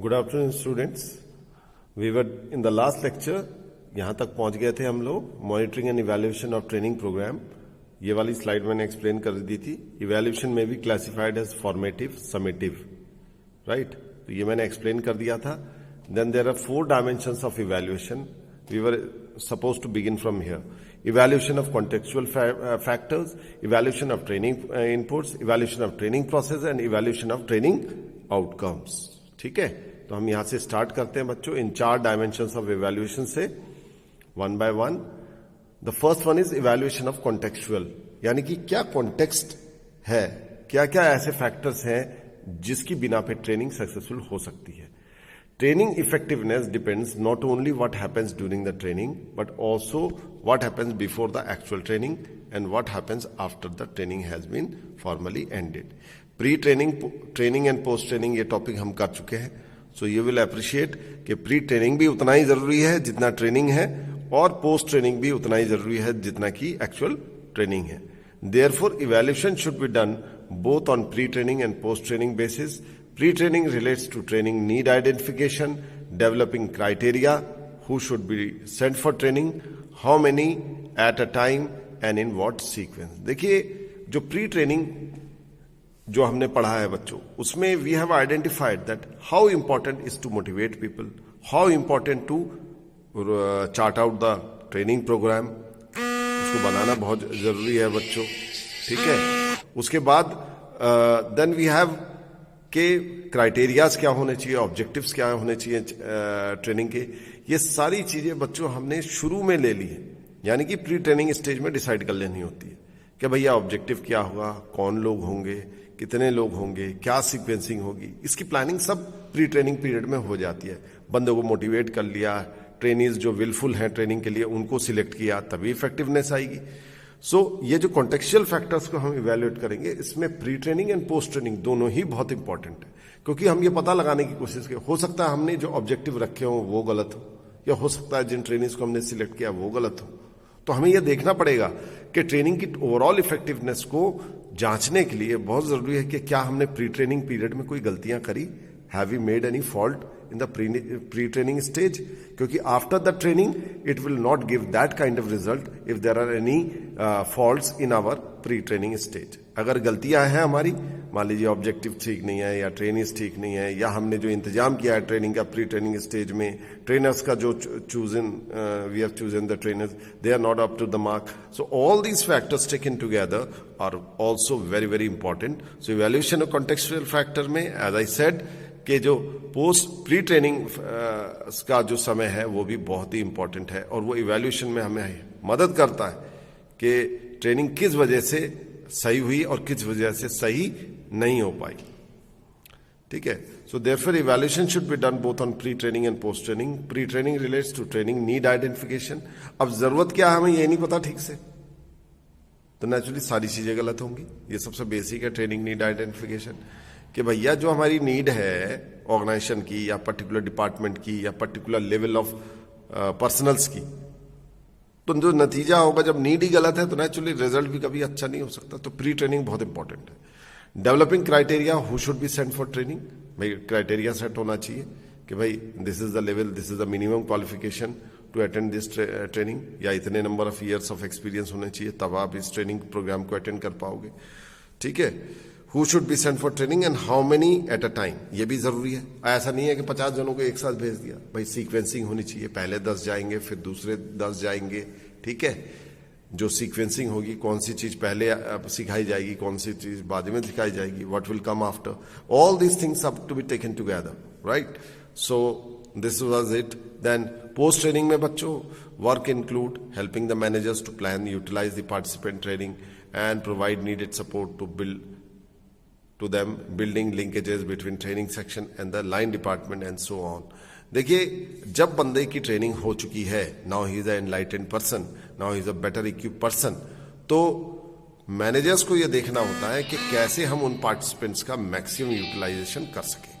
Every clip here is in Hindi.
Good afternoon students. We were in the last lecture यहाँ तक पहुँच गए थे हम लोग, monitoring and evaluation of training programme. ये वाली स्लाइड मैंने एक्सप्लेन कर दी थी। इवैल्यूएशन में भी classified as formative, summative, right. तो ये मैंने एक्सप्लेन कर दिया था। Then there are 4 dimensions of evaluation. We were supposed to begin from here. Evaluation of contextual factors, evaluation of training inputs, evaluation of training process and evaluation of training outcomes. ठीक है, तो हम यहां से स्टार्ट करते हैं बच्चों इन 4 डायमेंशंस ऑफ इवैल्यूएशन से, one by one. The first one is evaluation of contextual, यानी कि क्या कॉन्टेक्स्ट है, क्या क्या ऐसे फैक्टर्स हैं जिसकी बिना पे ट्रेनिंग सक्सेसफुल हो सकती है। Training effectiveness depends not only what happens during the training, but also what happens before the actual training and what happens after the training has been formally ended. Pre-training, training and post-training ये टॉपिक हम कर चुके हैं। So you will appreciate कि pre-training भी उतना ही जरूरी है जितना ट्रेनिंग है, और post-training भी उतना ही जरूरी है जितना कि actual ट्रेनिंग है। Therefore, evaluation should be done both on pre-training and post-training basis. Pre-training relates to training need identification, developing criteria, who should be sent for training, how many at a time and in what sequence. देखिए, जो pre-training जो हमने पढ़ा है बच्चों, उसमें we have identified that how important is to motivate people, how important to chart out the training program, उसको बनाना बहुत जरूरी है बच्चों, ठीक है। उसके बाद then we have के क्राइटेरियाज क्या होने चाहिए, ऑब्जेक्टिव्स क्या होने चाहिए ट्रेनिंग के, ये सारी चीजें बच्चों हमने शुरू में ले ली है, यानी कि प्री ट्रेनिंग स्टेज में डिसाइड कर लेनी होती है कि भैया ऑब्जेक्टिव क्या होगा, कौन लोग होंगे, कितने लोग होंगे, क्या सीक्वेंसिंग होगी, इसकी प्लानिंग सब प्री ट्रेनिंग पीरियड में हो जाती है। बंदों को मोटिवेट कर लिया, ट्रेनीज जो विलफुल हैं ट्रेनिंग के लिए उनको सिलेक्ट किया, तभी इफेक्टिवनेस आएगी। ये जो कॉन्टेक्चुअल फैक्टर्स को हम इवैल्यूएट करेंगे, इसमें pre training and post training दोनों ही बहुत इंपॉर्टेंट है, क्योंकि हम ये पता लगाने की कोशिश करें, हो सकता है हमने जो ऑब्जेक्टिव रखे हो वो गलत हो, या हो सकता है जिन ट्रेनिंग्स को हमने सिलेक्ट किया वो गलत हो। तो हमें यह देखना पड़ेगा कि ट्रेनिंग की ओवरऑल इफेक्टिवनेस को जांचने के लिए बहुत जरूरी है कि क्या हमने प्री ट्रेनिंग पीरियड में कोई गलतियां करी, have we made any fault in the pre-training stage, क्योंकि after the training it will not give that kind of result if there are any faults in our pre-training stage. अगर गलतियां हैं हमारी, मान लीजिए ऑब्जेक्टिव ठीक नहीं है, या ट्रेनिंग ठीक नहीं है, या हमने जो इंतजाम किया है ट्रेनिंग का प्री ट्रेनिंग स्टेज में, ट्रेनर्स का जो we have chosen the trainers, they are not up to the mark. So all these factors taken together are also very very important. So evaluation of contextual factor में, एज आई सेड, कि जो पोस्ट प्री ट्रेनिंग का जो समय है वो भी बहुत ही इंपॉर्टेंट है, और वो इवैल्यूएशन में हमें मदद करता है कि ट्रेनिंग किस वजह से सही हुई और किस वजह से सही नहीं हो पाई, ठीक है। So therefore evaluation should be done both on pre training and post training. Pre training relates to training need identification. अब जरूरत क्या है हमें ये नहीं पता ठीक से, तो नेचुरली सारी चीजें गलत होंगी। ये सबसे बेसिक है ट्रेनिंग नीड आइडेंटिफिकेशन, कि भैया जो हमारी नीड है ऑर्गेनाइजेशन की, या पर्टिकुलर डिपार्टमेंट की, या पर्टिकुलर लेवल ऑफ पर्सनल्स की, तो जो नतीजा होगा जब नीड ही गलत है तो नेचुरली रिजल्ट भी कभी अच्छा नहीं हो सकता। तो प्री ट्रेनिंग बहुत इंपॉर्टेंट है। Developing criteria, who should be sent for training, भाई क्राइटेरिया सेट होना चाहिए कि भाई this is the level, this is the minimum qualification to attend this training, या इतने number of years of experience होने चाहिए, तब आप इस ट्रेनिंग प्रोग्राम को अटेंड कर पाओगे, ठीक है। Who should be sent for training and how many at a time, ये भी जरूरी है। ऐसा नहीं है कि 50 जनों को एक साथ भेज दिया, भाई सीक्वेंसिंग होनी चाहिए, पहले 10 जाएंगे फिर दूसरे 10 जाएंगे, ठीक है। जो सीक्वेंसिंग होगी, कौन सी चीज पहले सिखाई जाएगी, कौन सी चीज बाद में सिखाई जाएगी, what will come after, all these things have to be taken together, right. So this was it. Then post training में बच्चों work include helping the managers to plan, utilize the participant training and provide needed support to build to them, building linkages between training section and the line department and so on. देखिए, जब बंदे की ट्रेनिंग हो चुकी है, now he is an enlightened person, now he is a better equipped person, तो मैनेजर्स को यह देखना होता है कि कैसे हम उन पार्टिसिपेंट्स का मैक्सिमम यूटिलाइजेशन कर सकें,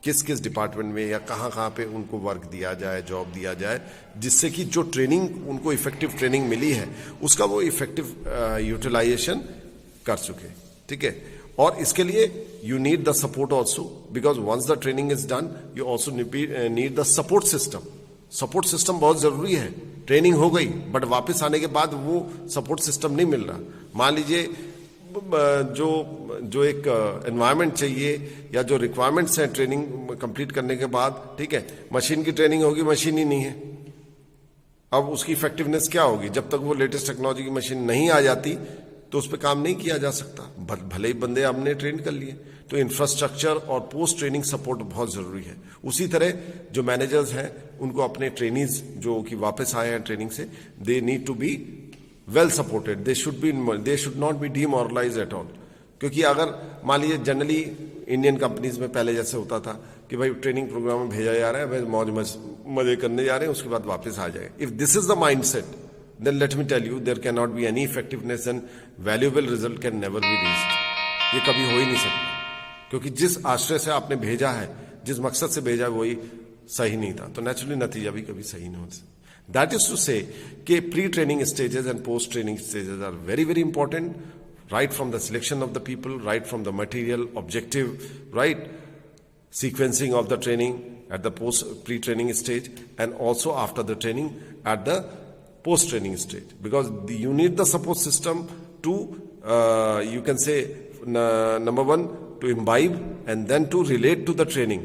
किस किस डिपार्टमेंट में या कहाँ कहाँ पे उनको वर्क दिया जाए, जॉब दिया जाए, जिससे कि जो ट्रेनिंग उनको इफेक्टिव ट्रेनिंग मिली है उसका वो इफेक्टिव यूटिलाइजेशन कर सके, ठीक है। और इसके लिए you need the support also, because once the training is done you also need the support system. Support system बहुत जरूरी है. ट्रेनिंग हो गई बट वापस आने के बाद वो सपोर्ट सिस्टम नहीं मिल रहा. मान लीजिए जो एक एनवायरनमेंट चाहिए या जो रिक्वायरमेंट्स हैं ट्रेनिंग कंप्लीट करने के बाद, ठीक है, मशीन की ट्रेनिंग होगी, मशीन ही नहीं है. अब उसकी इफेक्टिवनेस क्या होगी? जब तक वो लेटेस्ट टेक्नोलॉजी की मशीन नहीं आ जाती तो उस पर काम नहीं किया जा सकता. भले ही बंदे हमने ट्रेन कर लिए. तो इंफ्रास्ट्रक्चर और पोस्ट ट्रेनिंग सपोर्ट बहुत जरूरी है. उसी तरह जो मैनेजर्स हैं उनको अपने ट्रेनीज जो कि वापस आए हैं ट्रेनिंग से, they need to be well supported. They should not be demoralise at all. क्योंकि अगर मान लीजिए जनरली इंडियन कंपनीज में पहले जैसे होता था कि भाई ट्रेनिंग प्रोग्राम में भेजा जा रहा है, भाई मौज मजे करने जा रहे हैं, उसके बाद वापस आ जाए. If this is the mind set, then let me tell you there cannot be any effectiveness and valuable result can never be reached. ये कभी हो ही नहीं सकता, क्योंकि जिस आश्रय से आपने भेजा है, जिस मकसद से भेजा है, वही सही नहीं था, तो नेचुरली नतीजा भी कभी सही नहीं हो सकता. दैट इज टू से कि pre training stages and post training stages are very very important, right from the selection of the people, right from the material, objective, right, sequencing of the training at the post pre-training stage and also after the training at the post-training stage, because you need the support system to you can say number one, to imbibe and then to relate to the training.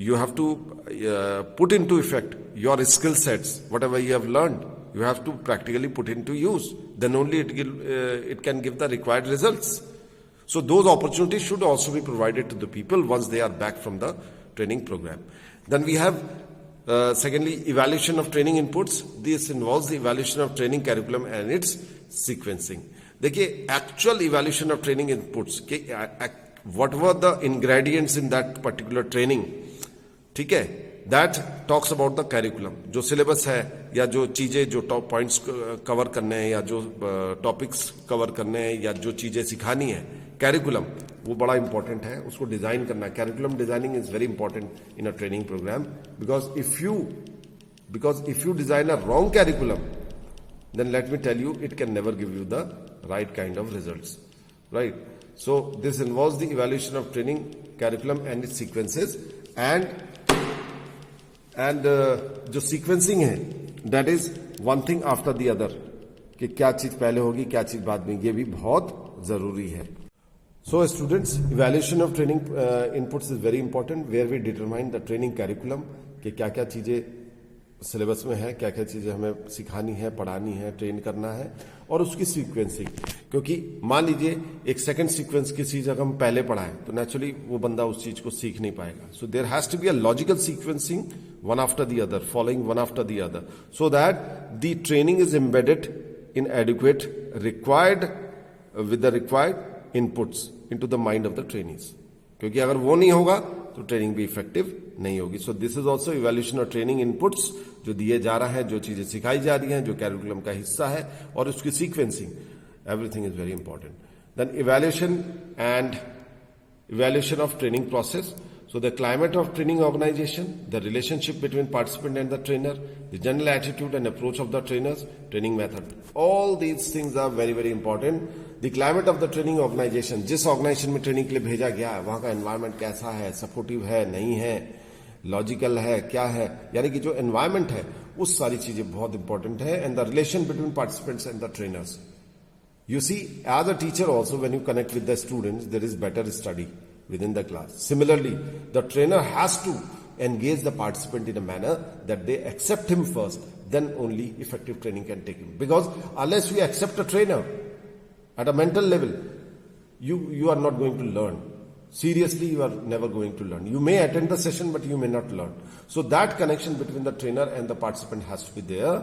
You have to put into effect your skill sets, whatever you have learned you have to practically put into use, then only it can give the required results. So those opportunities should also be provided to the people once they are back from the training program. Then we have secondly, evaluation of training inputs. This involves the evaluation of training curriculum and its sequencing. देखिए, actual evaluation of training inputs के what were the ingredients in that particular training, ठीक है, that talks about the curriculum. जो syllabus है या जो चीजें, जो टॉप पॉइंट्स कवर करने हैं या जो टॉपिक्स कवर करने हैं या जो चीजें सिखानी है, कैरिकुलम, वो बड़ा इंपॉर्टेंट है, उसको डिजाइन करना. Curriculum designing is very important in a training programme, because if you design a wrong curriculum, then let me tell you, it can never give you the right kind of results, right? So this involves the evaluation of training curriculum and its sequences, and जो sequencing है, that is one thing after the other, कि क्या चीज पहले होगी, क्या चीज बाद में, ये भी बहुत जरूरी है. So students, evaluation of training inputs is very important, where we determine the training curriculum, कि क्या क्या चीजें सिलेबस में है, क्या क्या चीजें हमें सिखानी है, पढ़ानी है, ट्रेन करना है, और उसकी सीक्वेंसिंग. क्योंकि मान लीजिए एक सेकंड सीक्वेंस की चीज अगर हम पहले पढ़ाएं तो नेचुरली वो बंदा उस चीज को सीख नहीं पाएगा. So there has to be a logical sequencing, one after the other, following one after the other, so that the training is embedded in adequate required with the required inputs into the mind of the trainees. क्योंकि अगर वो नहीं होगा तो ट्रेनिंग भी इफेक्टिव नहीं होगी. So this is also evaluation of training inputs, जो दिए जा रहा है, जो चीजें सिखाई जा रही हैं, जो कैरिकुलम का हिस्सा है, और उसकी sequencing, everything is very important. Then evaluation of training process. So the climate of training organization, the relationship between participant and the trainer, the general attitude and approach of the trainers, training method. All these things are very, very important. The climate of the training organization, जिस organization में ट्रेनिंग के लिए भेजा गया है, वहां का environment कैसा है, सपोर्टिव है, नहीं है, लॉजिकल है, क्या है, यानी कि जो environment है, उस सारी चीजें बहुत इंपॉर्टेंट है. And the relation between participants and the trainers. You see, as a teacher also, when you connect with the students, there is better study within the class. Similarly, the trainer has to engage the participant in a manner that they accept him first, then only effective training can take him. Because unless we accept a trainer at a mental level, you are not going to learn. Seriously, you are never going to learn. You may attend the session, but you may not learn. So that connection between the trainer and the participant has to be there.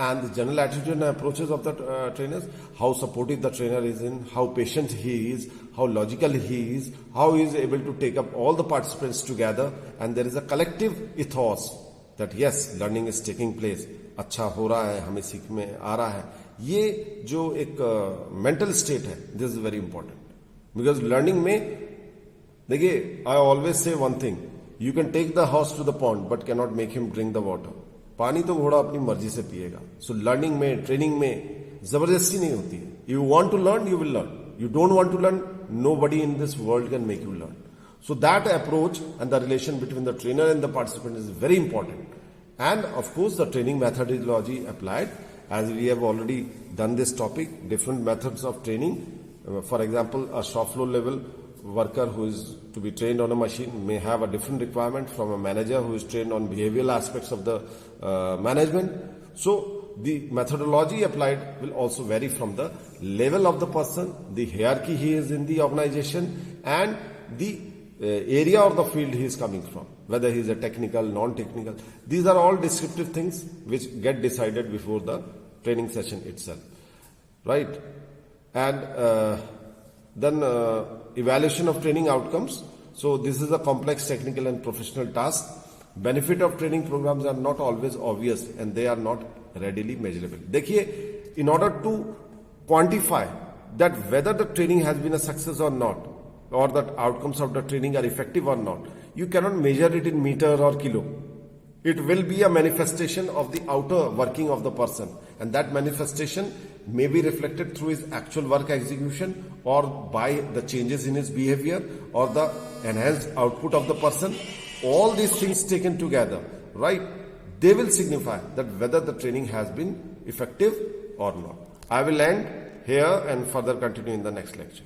And the general attitude and approaches of the trainers, how supportive the trainer is in, how patient he is, how logical he is, how he is able to take up all the participants together, and there is a collective ethos that yes, learning is taking place, अच्छा हो रहा है, हमें सीख में आ रहा है. ये जो एक mental state है, this is very important. Because learning में, देखिए, I always say one thing, you can take the horse to the pond, but cannot make him drink the water. पानी तो घोड़ा अपनी मर्जी से पिएगा. सो लर्निंग में, ट्रेनिंग में जबरदस्ती नहीं होती है. You want to learn, you will learn. You don't want to learn, nobody in this world can make you learn. So that approach and the relation between the trainer and the participant is very important. And of course, the training methodology applied, as we have already done this topic, different methods of training. For example, a shop floor level worker who is to be trained on a machine may have a different requirement from a manager who is trained on behavioral aspects of the management. So the methodology applied will also vary from the level of the person, the hierarchy he is in the organization, and the area or the field he is coming from, whether he is a technical, non-technical. These are all descriptive things which get decided before the training session itself, right? And then evaluation of training outcomes. So this is a complex technical and professional task. Benefit of training programs are not always obvious and they are not readily measurable. देखिए, in order to quantify that whether the training has been a success or not, or that outcomes of the training are effective or not, you cannot measure it in meter or kilo. It will be a manifestation of the outer working of the person, and that manifestation may be reflected through his actual work execution or by the changes in his behavior or the enhanced output of the person. All these things taken together, right, they will signify that whether the training has been effective or not. I will end here and further continue in the next lecture.